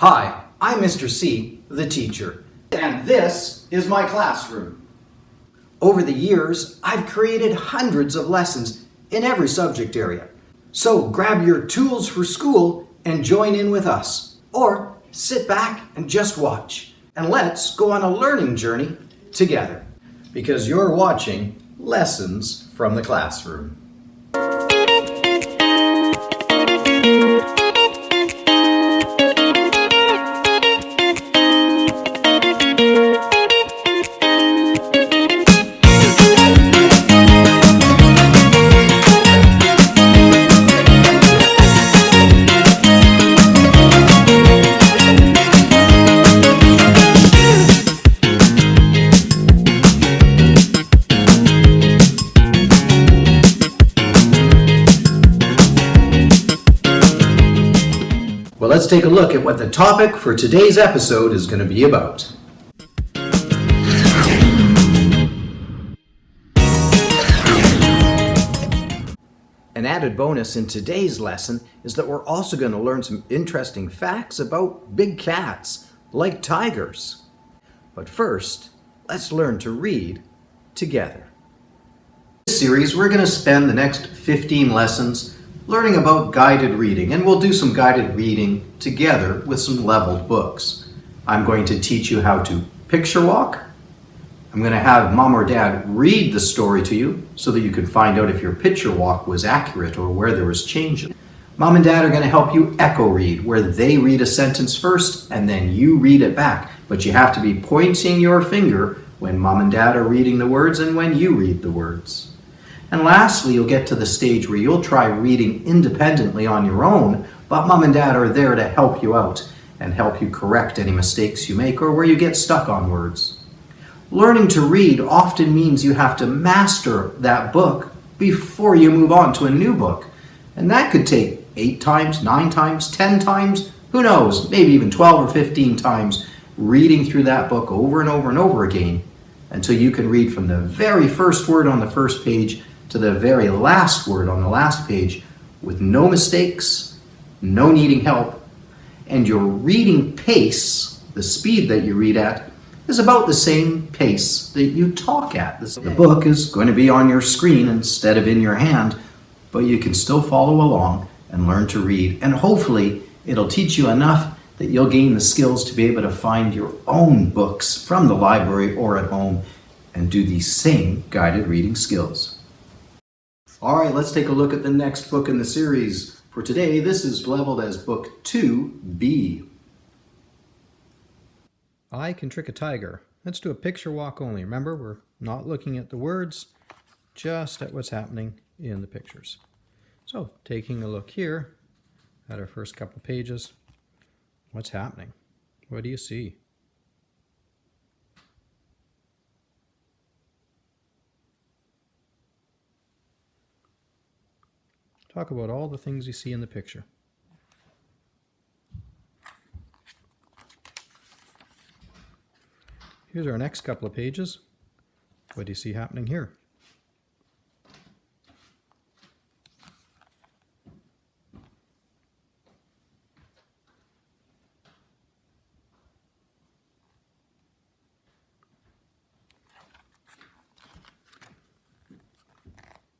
Hi, I'm Mr. C, the teacher, and this is my classroom. Over the years, I've created hundreds of lessons in every subject area. So grab your tools for school and join in with us. Or sit back and just watch. And let's go on a learning journey together. Because you're watching Lessons from the Classroom. Well, let's take a look at what the topic for today's episode is going to be about. An added bonus in today's lesson is that we're also going to learn some interesting facts about big cats, like tigers. But first, let's learn to read together. In this series, we're going to spend the next 15 lessons learning about guided reading, and we'll do some guided reading together with some leveled books. I'm going to teach you how to picture walk. I'm going to have mom or dad read the story to you so that you can find out if your picture walk was accurate or where there was change. Mom and dad are going to help you echo read, where they read a sentence first and then you read it back. But you have to be pointing your finger when mom and dad are reading the words and when you read the words. And lastly, you'll get to the stage where you'll try reading independently on your own, but mom and dad are there to help you out and help you correct any mistakes you make or where you get stuck on words. Learning to read often means you have to master that book before you move on to a new book. And that could take 8 times, 9 times, 10 times, who knows, maybe even 12 or 15 times reading through that book over and over and over again until you can read from the very first word on the first page to the very last word on the last page with no mistakes, no needing help, and your reading pace, the speed that you read at, is about the same pace that you talk at. The book is going to be on your screen instead of in your hand, but you can still follow along and learn to read, and hopefully it'll teach you enough that you'll gain the skills to be able to find your own books from the library or at home and do these same guided reading skills. All right, let's take a look at the next book in the series. For today, this is labeled as Book 2B. I Can Trick a Tiger. Let's do a picture walk only. Remember, we're not looking at the words, just at what's happening in the pictures. So, taking a look here at our first couple pages, what's happening? What do you see? Talk about all the things you see in the picture. Here's our next couple of pages. What do you see happening here?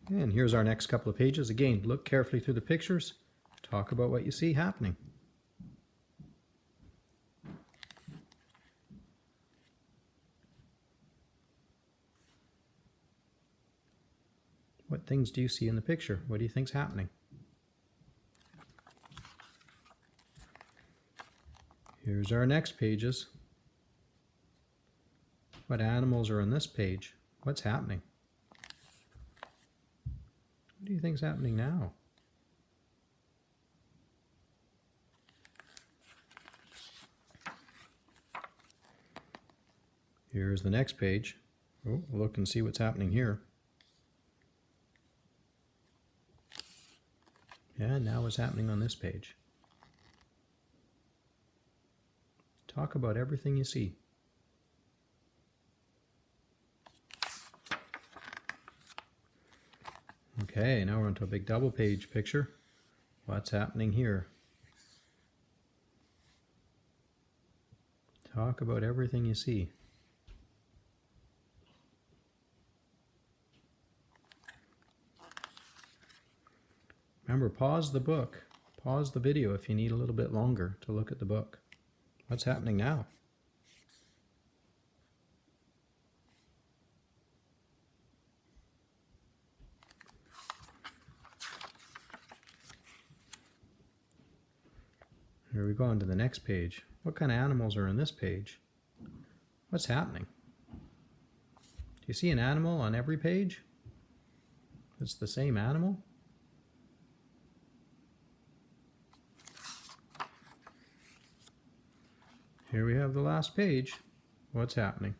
And here's our next couple of pages. Again, look carefully through the pictures. Talk about what you see happening. What things do you see in the picture? What do you think's happening? Here's our next pages. What animals are on this page? What's happening? What do you think's happening now? Here's the next page. Oh, look and see what's happening here. Yeah, now what's happening on this page? Talk about everything you see. Okay, now we're onto a big double page picture. What's happening here? Talk about everything you see. Remember, pause the book. Pause the video if you need a little bit longer to look at the book. What's happening now? Here we go on to the next page. What kind of animals are in this page? What's happening? Do you see an animal on every page? It's the same animal? Here we have the last page. What's happening?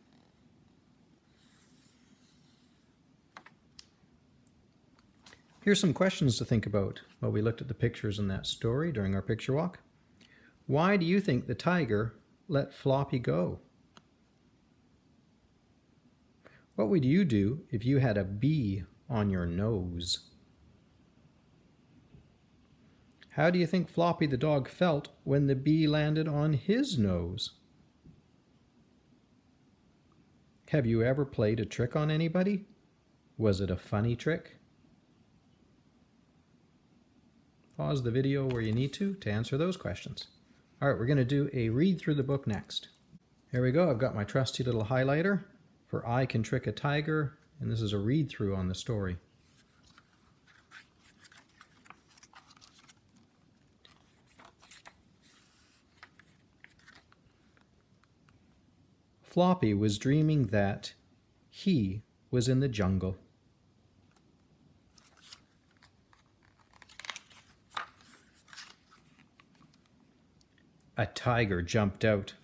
Here's some questions to think about while we looked at the pictures in that story during our picture walk. Why do you think the tiger let Floppy go? What would you do if you had a bee on your nose? How do you think Floppy the dog felt when the bee landed on his nose? Have you ever played a trick on anybody? Was it a funny trick? Pause the video where you need to answer those questions. All right, we're going to do a read through the book next. Here we go. I've got my trusty little highlighter for I Can Trick a Tiger, and this is a read through on the story. Floppy was dreaming that he was in the jungle. A tiger jumped out.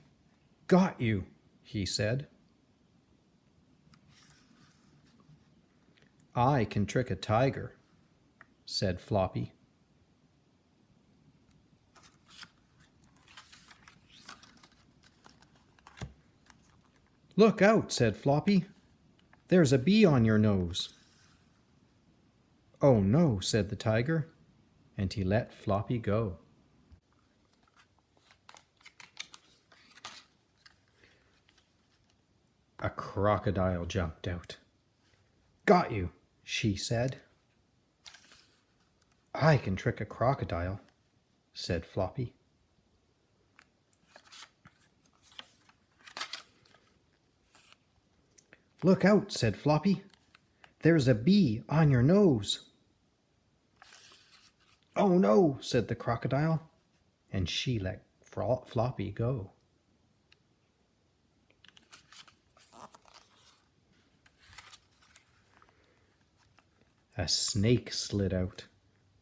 "Got you," he said. "I can trick a tiger," said Floppy. "Look out," said Floppy. "There's a bee on your nose." "Oh no," said the tiger, and he let Floppy go. A crocodile jumped out. "Got you," she said. "I can trick a crocodile," said Floppy. "Look out," said Floppy. "There's a bee on your nose." "Oh no," said the crocodile, and she let Floppy go. A snake slid out.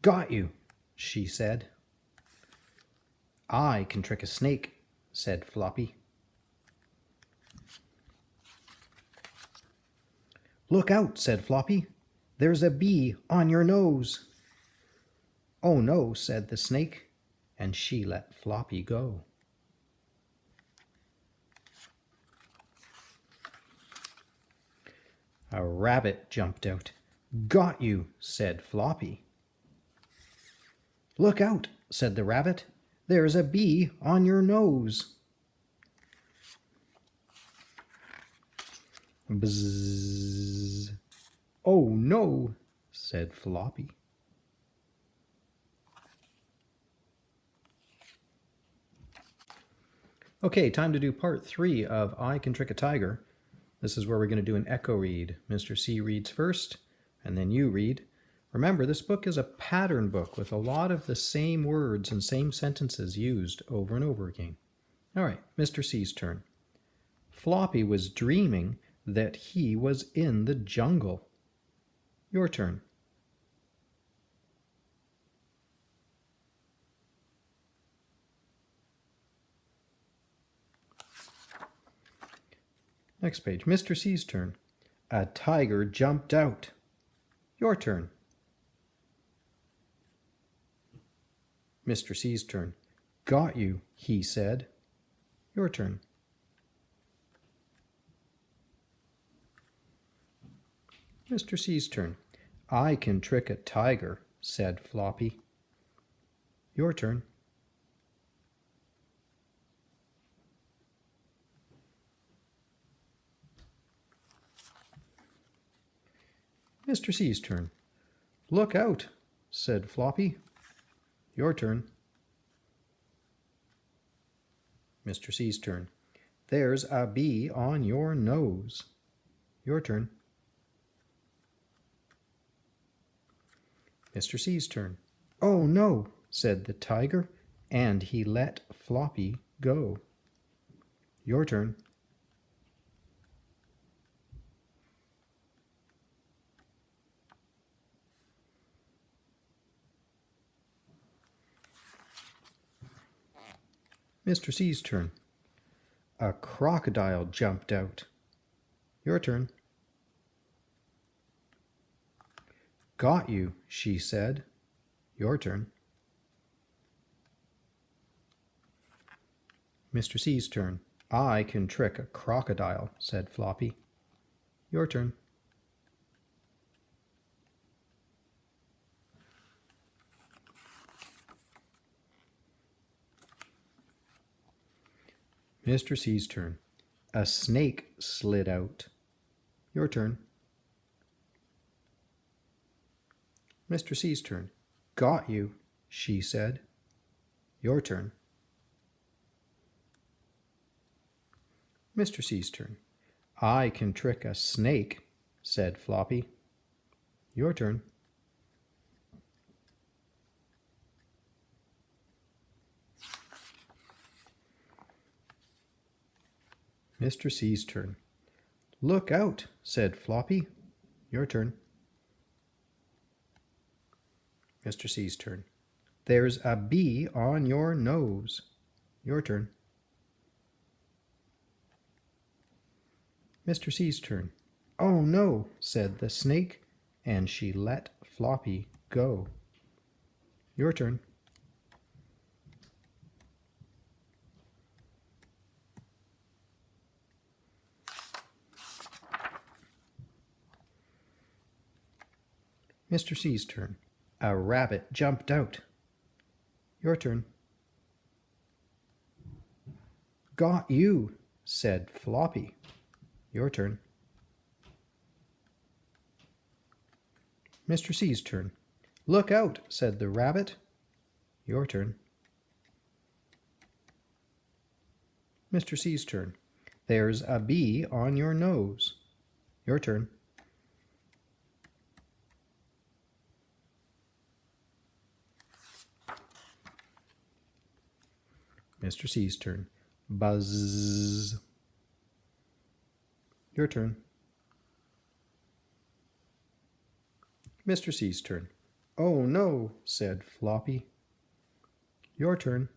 "Got you," she said. "I can trick a snake," said Floppy. "Look out," said Floppy. "There's a bee on your nose." "Oh no," said the snake, and she let Floppy go. A rabbit jumped out. "Got you," said Floppy. "Look out," said the rabbit. "There's a bee on your nose." Bzzz. "Oh no," said Floppy. Okay, time to do part 3 of I Can Trick a Tiger. This is where we're going to do an echo read. Mr. C reads first, and then you read. Remember, this book is a pattern book with a lot of the same words and same sentences used over and over again. All right, Mr. C's turn. Floppy was dreaming that he was in the jungle. Your turn. Next page, Mr. C's turn. A tiger jumped out. Your turn. Mr. C's turn. Got you, he said. Your turn. Mr. C's turn. I can trick a tiger, said Floppy. Your turn. Mr. C's turn. Look out, said Floppy. Your turn. Mr. C's turn. There's a bee on your nose. Your turn. Mr. C's turn. Oh no, said the tiger, and he let Floppy go. Your turn. Mr. C's turn. A crocodile jumped out. Your turn. Got you, she said. Your turn. Mr. C's turn. I can trick a crocodile, said Floppy. Your turn. Mr. C's turn. A snake slid out. Your turn. Mr. C's turn. Got you, she said. Your turn. Mr. C's turn. I can trick a snake, said Floppy. Your turn. Mr. C's turn. Look out, said Floppy. Your turn. Mr. C's turn. There's a bee on your nose. Your turn. Mr. C's turn. Oh no, said the snake, and she let Floppy go. Your turn. Mr. C's turn. A rabbit jumped out. Your turn. Got you, said Floppy. Your turn. Mr. C's turn. Look out, said the rabbit. Your turn. Mr. C's turn. There's a bee on your nose. Your turn. Mr. C's turn. Buzz. Your turn. Mr. C's turn. Oh no, said Floppy. Your turn.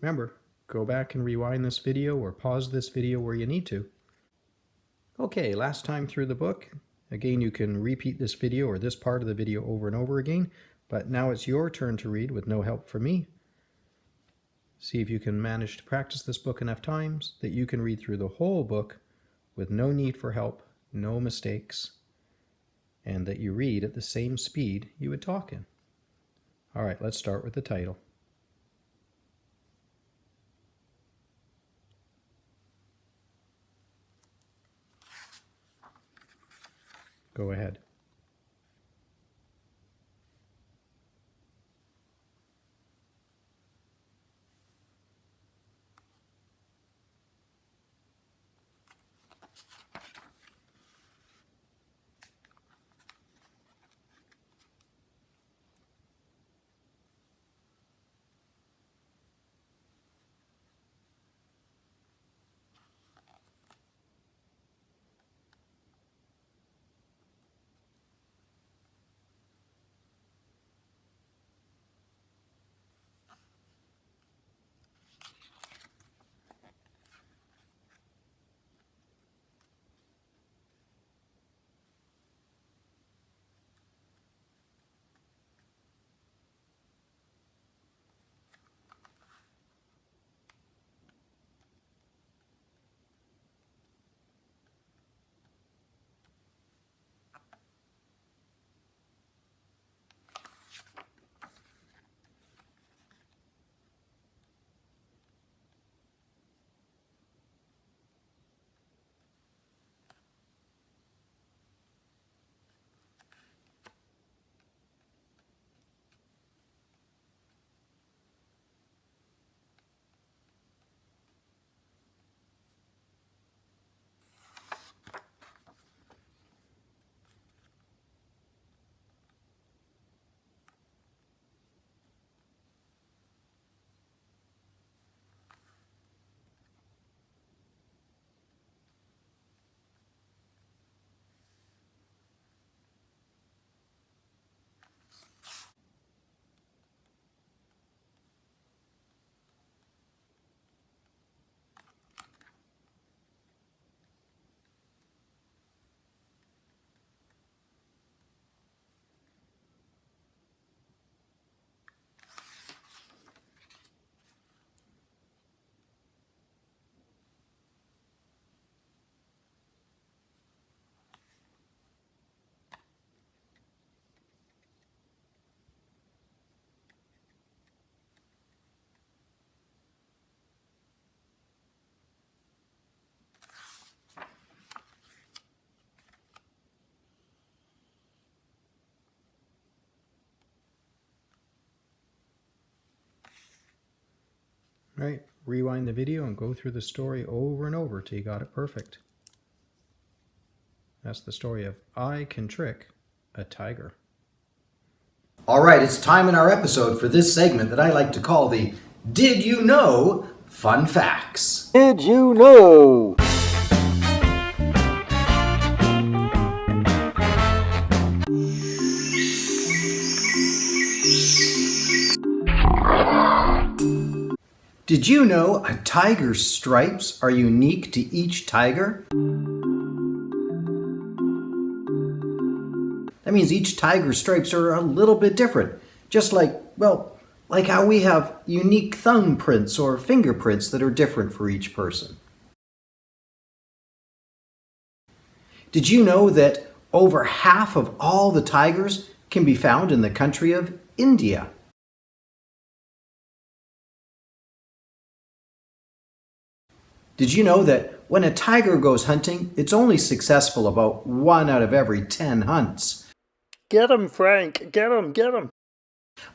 Remember, go back and rewind this video or pause this video where you need to. Okay, last time through the book. Again, you can repeat this video or this part of the video over and over again, but now it's your turn to read with no help from me. See if you can manage to practice this book enough times that you can read through the whole book with no need for help, no mistakes, and that you read at the same speed you would talk in. All right, let's start with the title. Go ahead. right? Rewind the video and go through the story over and over till you got it perfect. That's the story of I Can Trick a Tiger. All right, it's time in our episode for this segment that I like to call the Did You Know Fun Facts. Did you know? Did you know a tiger's stripes are unique to each tiger? That means each tiger's stripes are a little bit different. Just like how we have unique thumbprints or fingerprints that are different for each person. Did you know that over half of all the tigers can be found in the country of India? Did you know that when a tiger goes hunting, it's only successful about 1 out of every 10 hunts? Get him, Frank. Get him, get him.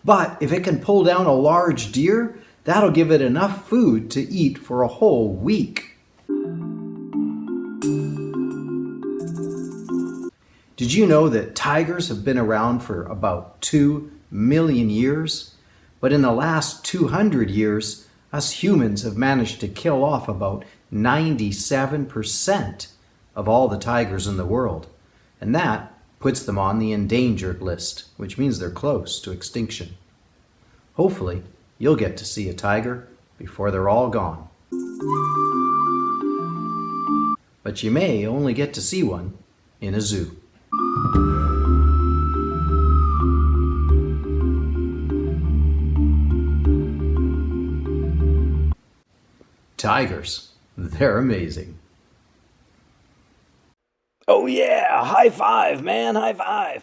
But if it can pull down a large deer, that'll give it enough food to eat for a whole week. Did you know that tigers have been around for about 2 million years? But in the last 200 years, us humans have managed to kill off about 97% of all the tigers in the world. And that puts them on the endangered list, which means they're close to extinction. Hopefully, you'll get to see a tiger before they're all gone. But you may only get to see one in a zoo. Tigers, they're amazing. Oh yeah, high five, man, high five.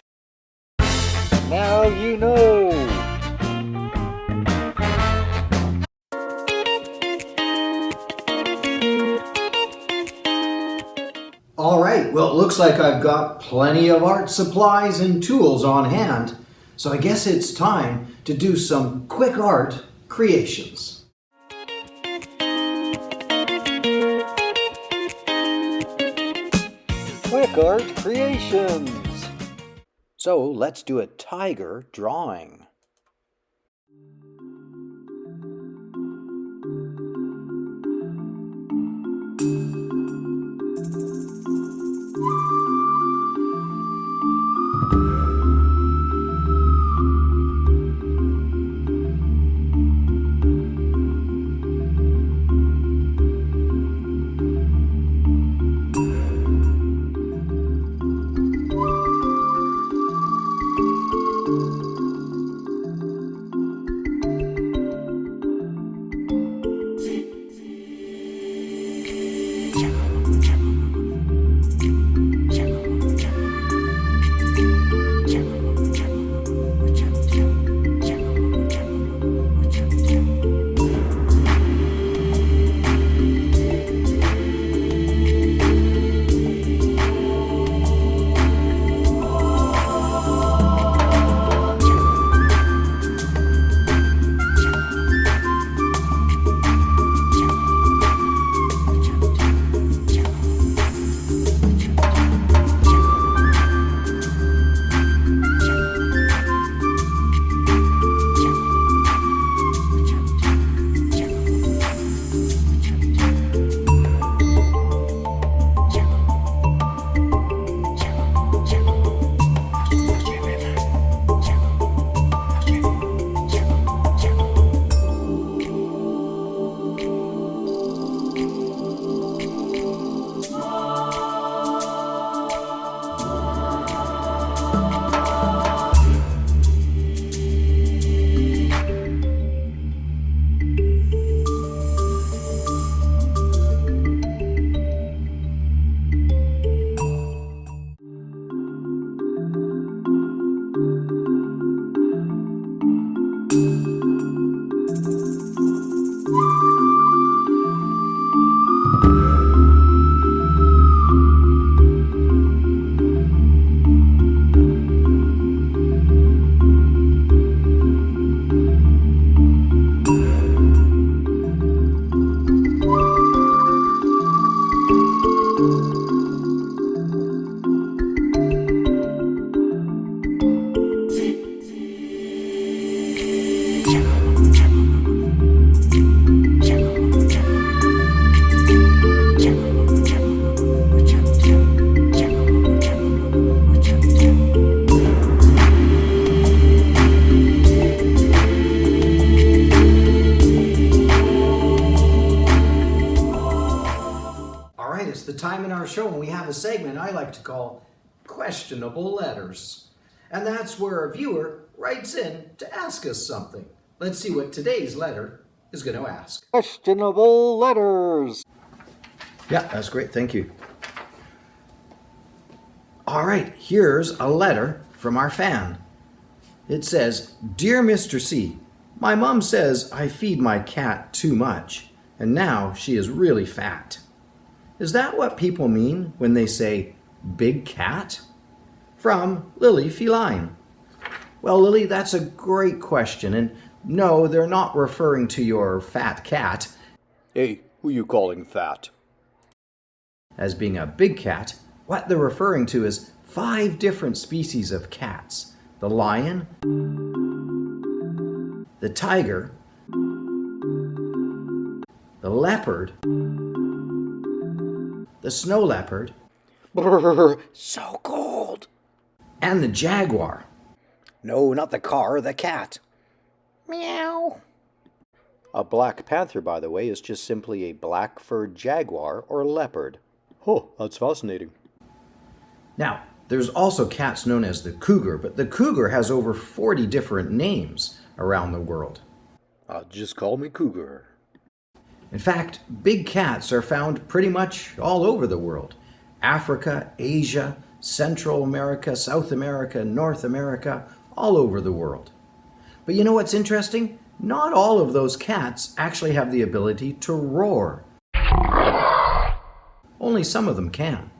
Now you know. All right, well, it looks like I've got plenty of art supplies and tools on hand, so I guess it's time to do some quick art creations. Quick Art Creations. So let's do a tiger drawing. time in our show when we have a segment I like to call Questionable Letters. And that's where a viewer writes in to ask us something. Let's see what today's letter is going to ask. Questionable letters. Yeah, that's great. Thank you. All right, here's a letter from our fan. It says, "Dear Mr. C, my mom says I feed my cat too much, and now she is really fat. Is that what people mean when they say big cat?" From Lily Feline. Well, Lily, that's a great question, and no, they're not referring to your fat cat Hey, who you calling fat? as being a big cat. What they're referring to is 5 different species of cats: the lion, the tiger, the leopard, the snow leopard, Brrr, so cold. and the jaguar. No, not the car, the cat. Meow. A black panther, by the way, is just simply a black-furred jaguar or leopard. Oh, that's fascinating. Now, there's also cats known as the cougar, but the cougar has over 40 different names around the world. Just call me Cougar. In fact, big cats are found pretty much all over the world: Africa, Asia, Central America, South America, North America, all over the world. But you know what's interesting? Not all of those cats actually have the ability to roar. Only some of them can.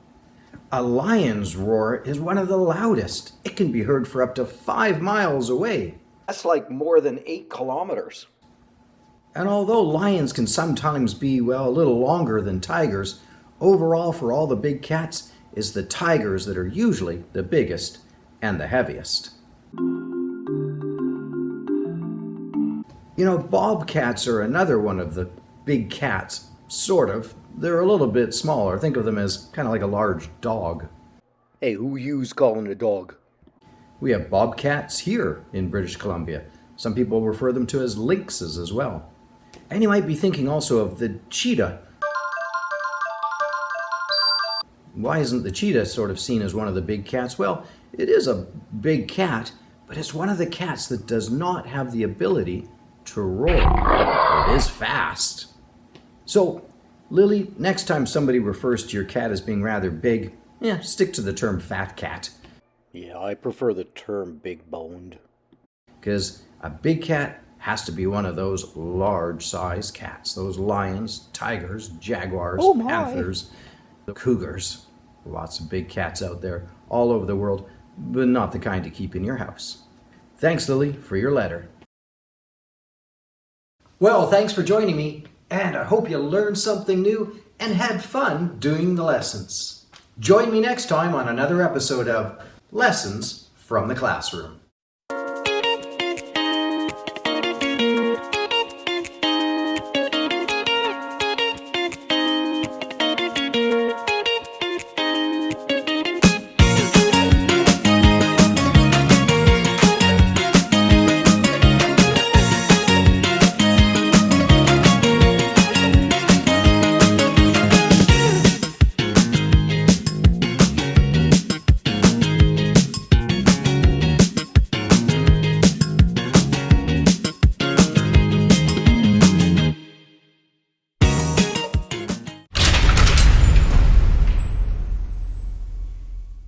A lion's roar is one of the loudest. It can be heard for up to 5 miles away. That's like more than 8 kilometers. And although lions can sometimes be, well, a little longer than tigers, overall for all the big cats, it's the tigers that are usually the biggest and the heaviest. You know, bobcats are another one of the big cats, sort of. They're a little bit smaller. Think of them as kind of like a large dog. Hey, who you's calling a dog? We have bobcats here in British Columbia. Some people refer them to as lynxes as well. And you might be thinking also of the cheetah. Why isn't the cheetah sort of seen as one of the big cats? Well, it is a big cat, but it's one of the cats that does not have the ability to roar. It is fast. So, Lily, next time somebody refers to your cat as being rather big, stick to the term fat cat. Yeah, I prefer the term big-boned. Because a big cat has to be one of those large-sized cats. Those lions, tigers, jaguars, panthers, the cougars. Lots of big cats out there all over the world, but not the kind to keep in your house. Thanks, Lily, for your letter. Well, thanks for joining me, and I hope you learned something new and had fun doing the lessons. Join me next time on another episode of Lessons from the Classroom.